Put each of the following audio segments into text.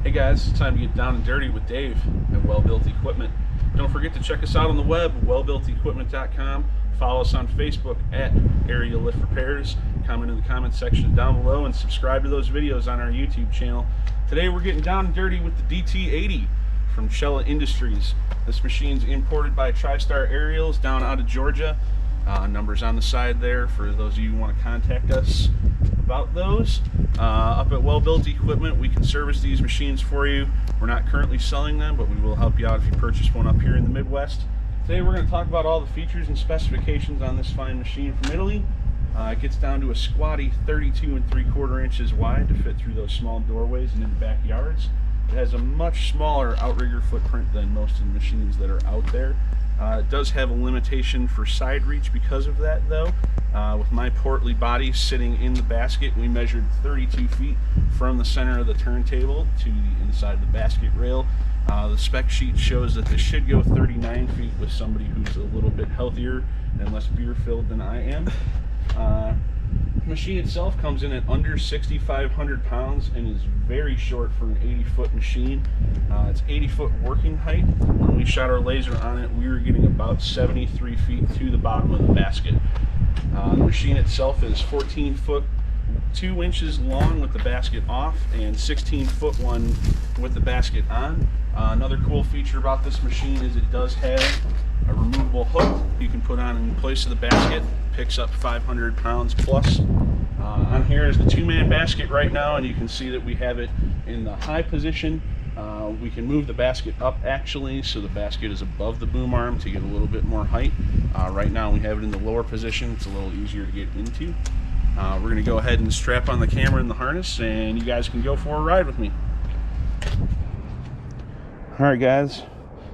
Hey guys, it's time to get down and dirty with Dave at Wellbuilt Equipment. Don't forget to check us out on the web, wellbuiltequipment.com. Follow us on Facebook at Area Lift Repairs. Comment in the comment section down below and subscribe to those videos on our YouTube channel. Today we're getting down and dirty with the DT80 from Cela Industries. This machine's imported by TriStar Aerials down out of Georgia. Numbers on the side there for those of you who want to contact us about those. Up at Wellbuilt Equipment, we can service these machines for you. We're not currently selling them, but we will help you out if you purchase one up here in the Midwest. Today we're going to talk about all the features and specifications on this fine machine from Italy. It gets down to a squatty 32 3/4 inches wide to fit through those small doorways and in backyards. It has a much smaller outrigger footprint than most of the machines that are out there. It does have a limitation for side reach because of that though. With my portly body sitting in the basket, we measured 32 feet from the center of the turntable to the inside of the basket rail. The spec sheet shows that this should go 39 feet with somebody who's a little bit healthier and less beer filled than I am. The machine itself comes in at under 6,500 pounds and is very short for an 80-foot machine. It's 80-foot working height. When we shot our laser on it, we were getting about 73 feet to the bottom of the basket. The machine itself is 14 foot 2 inches long with the basket off and 16 foot 1 with the basket on. Another cool feature about this machine is it does have a removable hook you can put on in place of the basket. Picks up 500 pounds plus. On here is the two-man basket right now, and you can see that we have it in the high position. We can move the basket up actually, so the basket is above the boom arm to get a little bit more height. Right now we have it in the lower position. It's a little easier to get into. We're going to go ahead and strap on the camera and the harness, and you guys can go for a ride with me. Alright guys,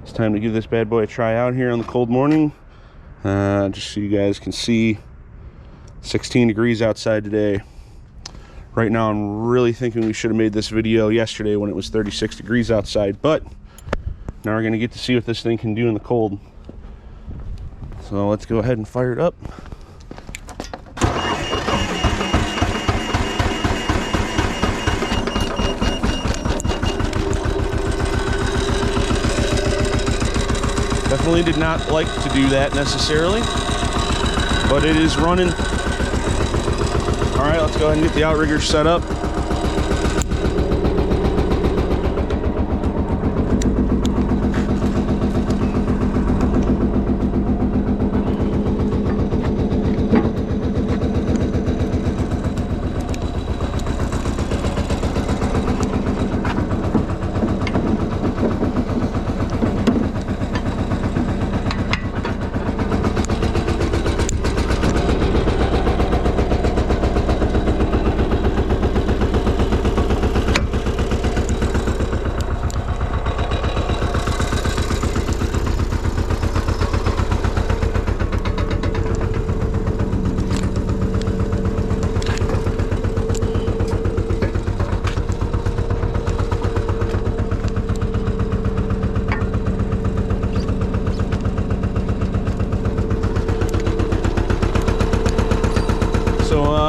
it's time to give this bad boy a try out here on the cold morning. Just so you guys can see, 16 degrees outside today. Right now I'm really thinking we should have made this video yesterday when it was 36 degrees outside, but now we're going to get to see what this thing can do in the cold. So let's go ahead and fire it up. Definitely did not like to do that necessarily, but it is running. All right, let's go ahead and get the outrigger set up.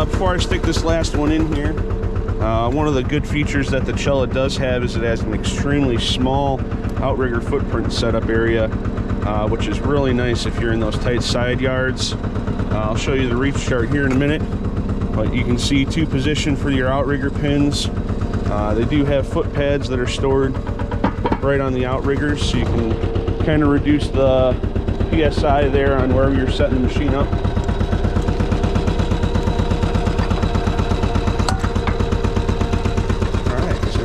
Before I stick this last one in here, one of the good features that the Cela does have is it has an extremely small outrigger footprint setup area, which is really nice if you're in those tight side yards. I'll show you the reach chart here in a minute, but you can see two position for your outrigger pins. They do have foot pads that are stored right on the outriggers, so you can kind of reduce the PSI there on wherever you're setting the machine up.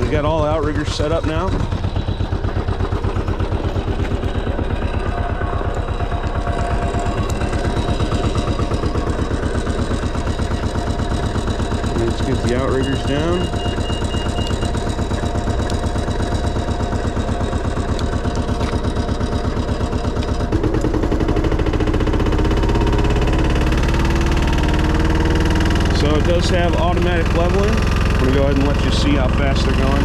We got all the outriggers set up now. Let's get the outriggers down. So it does have automatic leveling. I'm going to go ahead and let you see how fast they're going.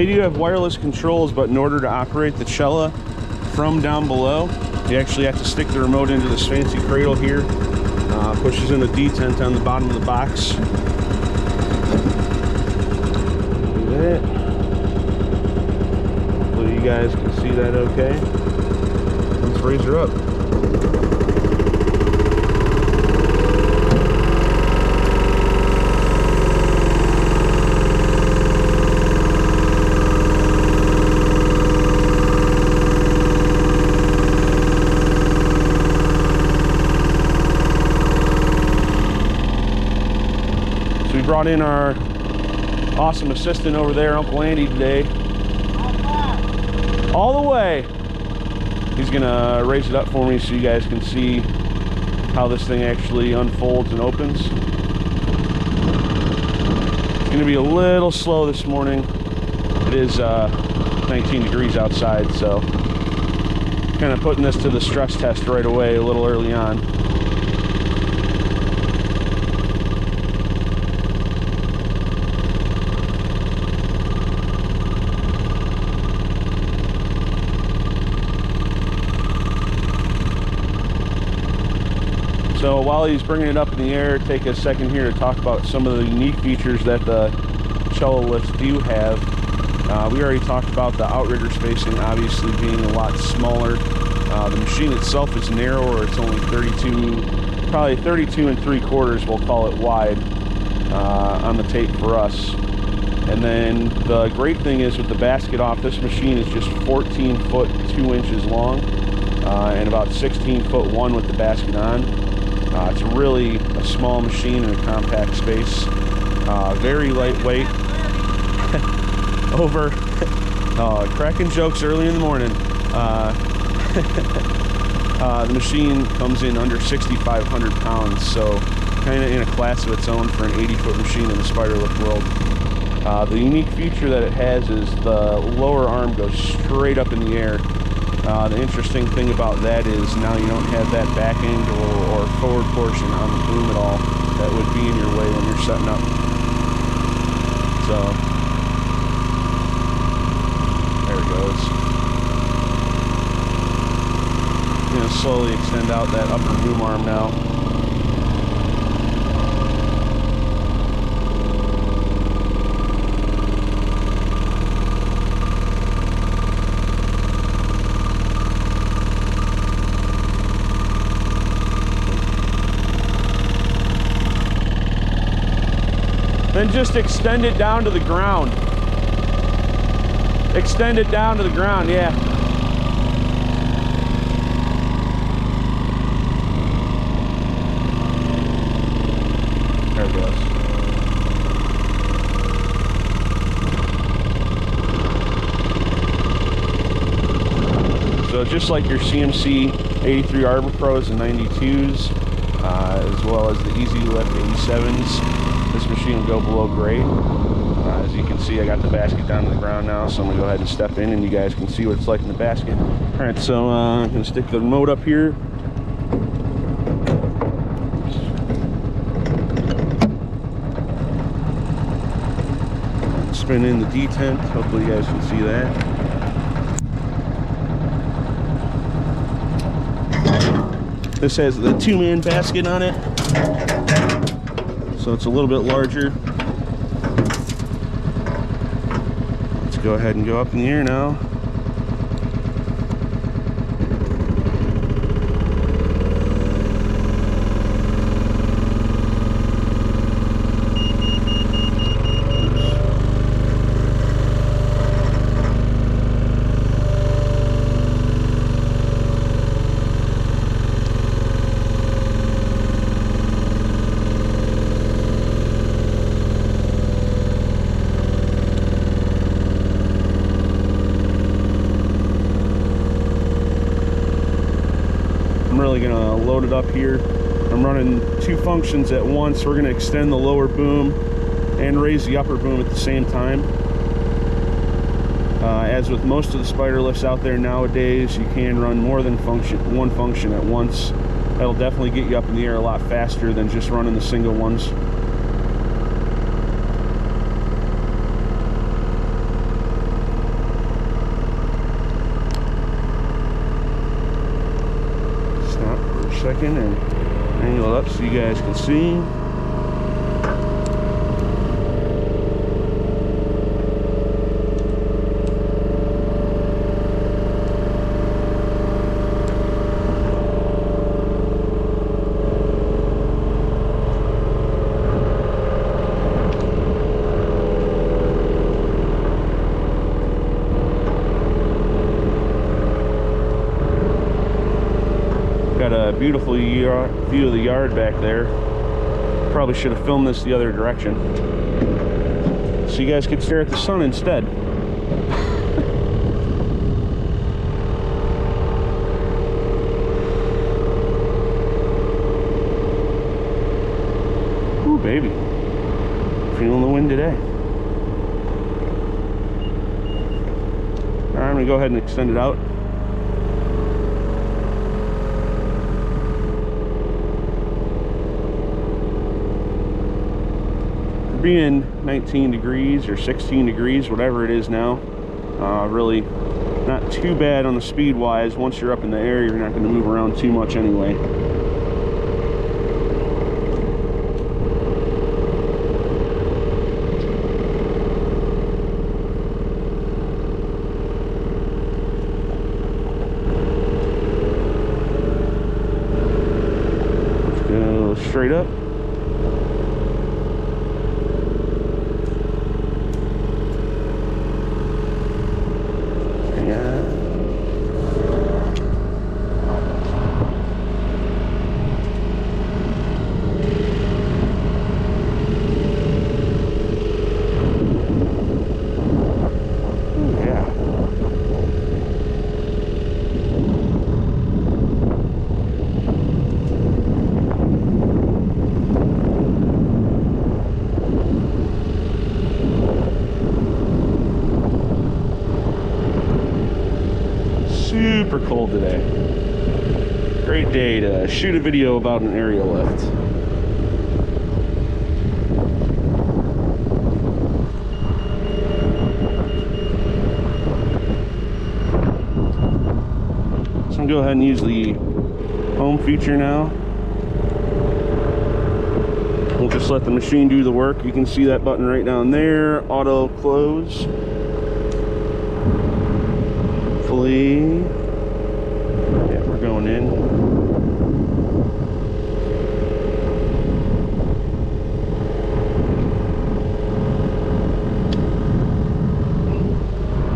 you do have wireless controls, but in order to operate the Cela from down below, you actually have to stick the remote into this fancy cradle here. Pushes in a detent on the bottom of the box. Do that. Hopefully you guys can see that okay. Let's raise her up. Brought in our awesome assistant over there, Uncle Andy, today. All the way. He's gonna raise it up for me so you guys can see how this thing actually unfolds and opens. It's gonna be a little slow this morning. It is 19 degrees outside, so kind of putting this to the stress test right away a little early on. So while he's bringing it up in the air, take a second here to talk about some of the unique features that the Cela lifts do have. We already talked about the outrigger spacing obviously being a lot smaller. The machine itself is narrower. It's only 32, probably 32 3/4, we'll call it, wide on the tape for us. And then the great thing is with the basket off, this machine is just 14 foot 2 inches long and about 16 foot 1 with the basket on. It's really a small machine in a compact space. Very lightweight. Over. Cracking jokes early in the morning. The machine comes in under 6,500 pounds, so kind of in a class of its own for an 80-foot machine in the spider lift world. The unique feature that it has is the lower arm goes straight up in the air. The interesting thing about that is now you don't have that back angle or forward portion on the boom at all that would be in your way when you're setting up. So there it goes. I'm going to slowly extend out that upper boom arm now. Then just extend it down to the ground. Extend it down to the ground, yeah. There it goes. So just like your CMC 83 Arbor Pros and 92s, as well as the Easy Lift 87s, this machine will go below grade. As you can see, I got the basket down to the ground now, so I'm going to go ahead and step in and you guys can see what it's like in the basket. Alright, so I'm going to stick the remote up here. Spin in the detent. Hopefully you guys can see that. This has the 2-man basket on it, so it's a little bit larger. Let's go ahead and go up in the air now. Gonna load it up here. I'm running 2 functions at once. We're gonna extend the lower boom and raise the upper boom at the same time. As with most of the spider lifts out there nowadays, you can run more than one function at once. That'll definitely get you up in the air a lot faster than just running the single ones. second and angle it up so you guys can see. Got a beautiful view of the yard back there. Probably should have filmed this the other direction, so you guys could stare at the sun instead. Ooh, baby. Feeling the wind today. Alright, I'm going to go ahead and extend it out. Being 19 degrees or 16 degrees, whatever it is now, really not too bad on the speed wise. Once you're up in the air, you're not going to move around too much anyway. Let's go straight up. Super cold today. Great day to shoot a video about an aerial lift. So I'm going to go ahead and use the home feature now. We'll just let the machine do the work. You can see that button right down there, auto close. Hopefully, yeah, we're going in.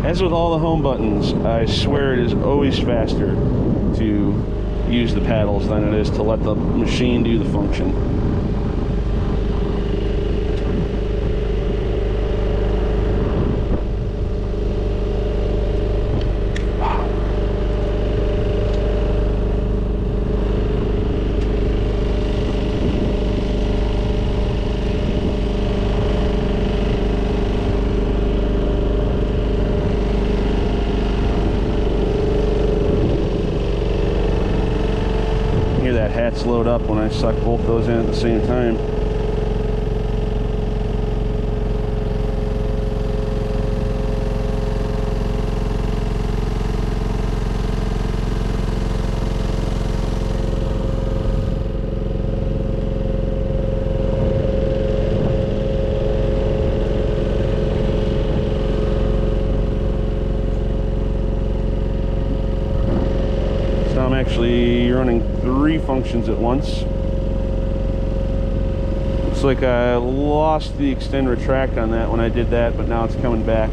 As with all the home buttons, I swear it is always faster to use the paddles than it is to let the machine do the function. That hatch load up when I suck both those in at the same time. So I'm actually running 3 functions at once. Looks like I lost the extend retract on that when I did that, but now it's coming back.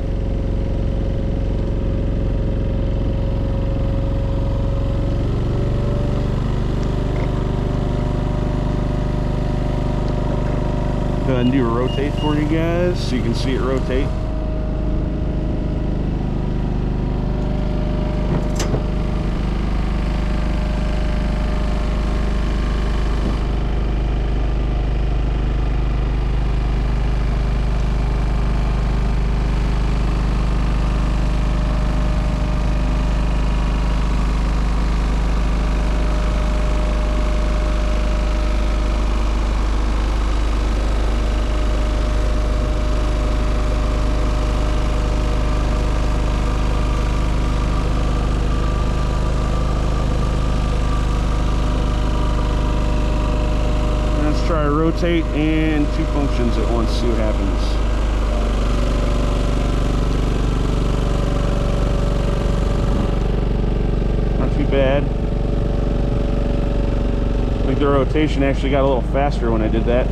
Go ahead and do a rotate for you guys so you can see it rotate. rotate and 2 functions at once, see what happens. Not too bad. I think the rotation actually got a little faster when I did that.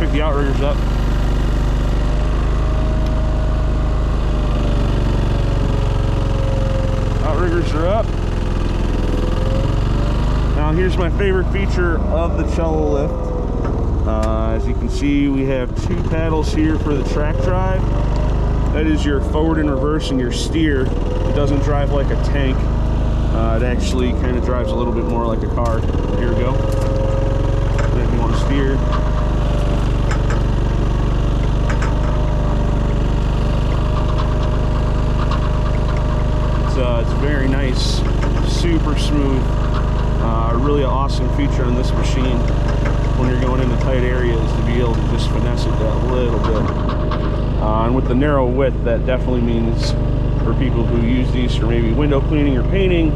The Outrigger's up. Outriggers are up. Now here's my favorite feature of the Cela lift. As you can see, we have 2 paddles here for the track drive. That is your forward and reverse and your steer. It doesn't drive like a tank. It actually kind of drives a little bit more like a car. Here we go. And if you want to steer, it's very nice, super smooth. Really an awesome feature on this machine when you're going into tight areas to be able to just finesse it that little bit. And with the narrow width, that definitely means for people who use these for maybe window cleaning or painting,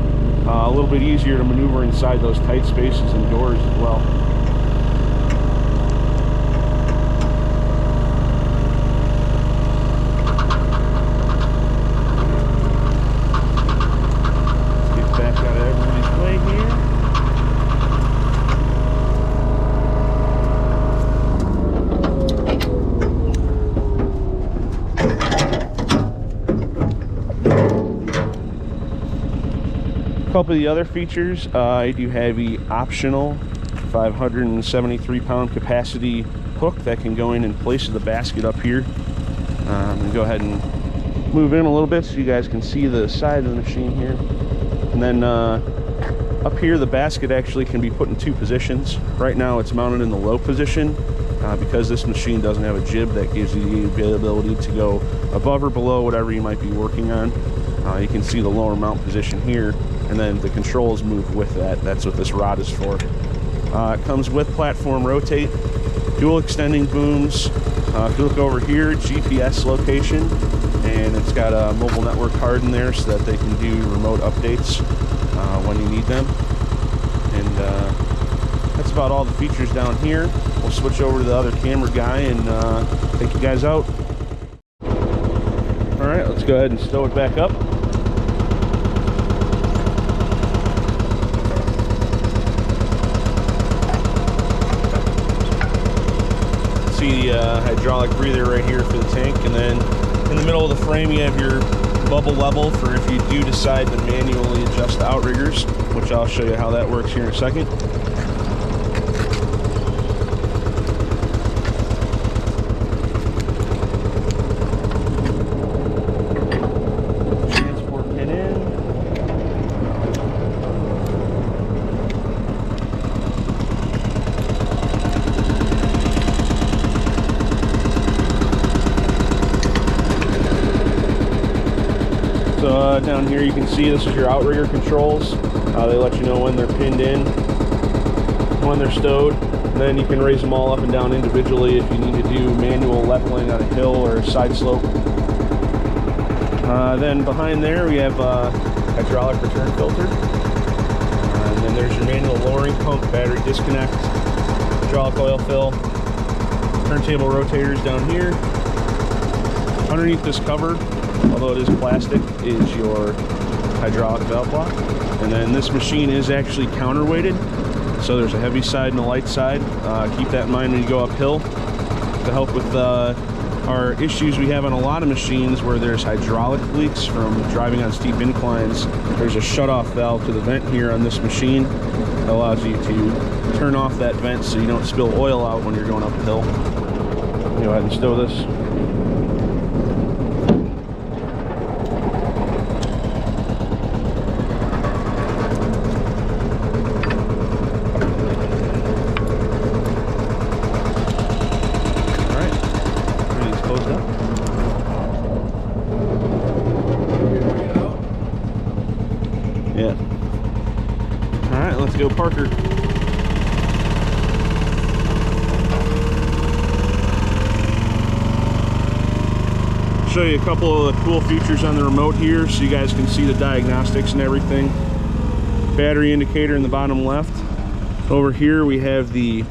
a little bit easier to maneuver inside those tight spaces and doors as well. Couple of the other features, I do have the optional 573-pound capacity hook that can go in place of the basket up here. I'm going to go ahead and move in a little bit so you guys can see the side of the machine here. And then up here, the basket actually can be put in 2 positions. Right now it's mounted in the low position because this machine doesn't have a jib that gives you the ability to go above or below whatever you might be working on. You can see the lower mount position here, and then the controls move with that. That's what this rod is for. It comes with platform rotate, dual extending booms. If you look over here, GPS location. and it's got a mobile network card in there so that they can do remote updates when you need them. And that's about all the features down here. We'll switch over to the other camera guy and take you guys out. All right, let's go ahead and stow it back up. See the hydraulic breather right here for the tank, and then in the middle of the frame you have your bubble level for if you do decide to manually adjust the outriggers, which I'll show you how that works here in a second. Transport pin in. So down here you can see this is your Outrigger Controls. They let you know when they're pinned in, when they're stowed. Then you can raise them all up and down individually if you need to do manual leveling on a hill or a side slope. Then behind there we have a hydraulic return filter. And then there's your manual lowering pump, battery disconnect, hydraulic oil fill, turntable rotators down here. Underneath this cover, although it is plastic, is your hydraulic valve block. And then this machine is actually counterweighted, so there's a heavy side and a light side. Keep that in mind when you go uphill. To help with our issues we have on a lot of machines where there's hydraulic leaks from driving on steep inclines, there's a shutoff valve to the vent here on this machine that allows you to turn off that vent so you don't spill oil out when you're going uphill. Go ahead and stow this. Yeah. All right, let's go, Parker. Show you a couple of the cool features on the remote here so you guys can see the diagnostics and everything. Battery indicator in the bottom left. Over here we have the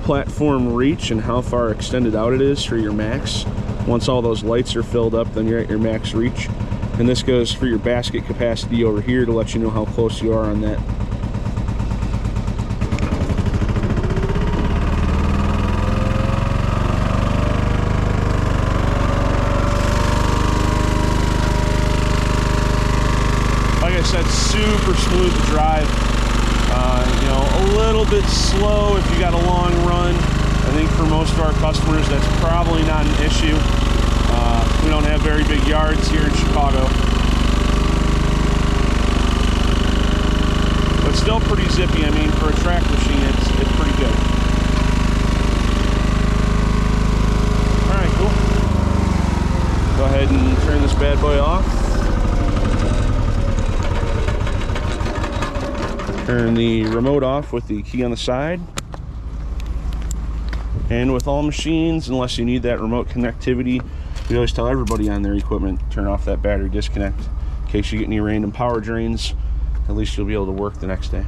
platform reach and how far extended out it is for your max. Once all those lights are filled up, then you're at your max reach. And this goes for your basket capacity over here to let you know how close you are on that. Like I said, super smooth to drive. You know, a little bit slow if you got a long run. I think for most of our customers that's probably not an issue. We don't have very big yards here in Chicago. But still pretty zippy. I mean, for a track machine, it's pretty good. Alright, cool. Go ahead and turn this bad boy off. Turn the remote off with the key on the side. And with all machines, unless you need that remote connectivity, we always tell everybody on their equipment, turn off that battery disconnect in case you get any random power drains. At least you'll be able to work the next day.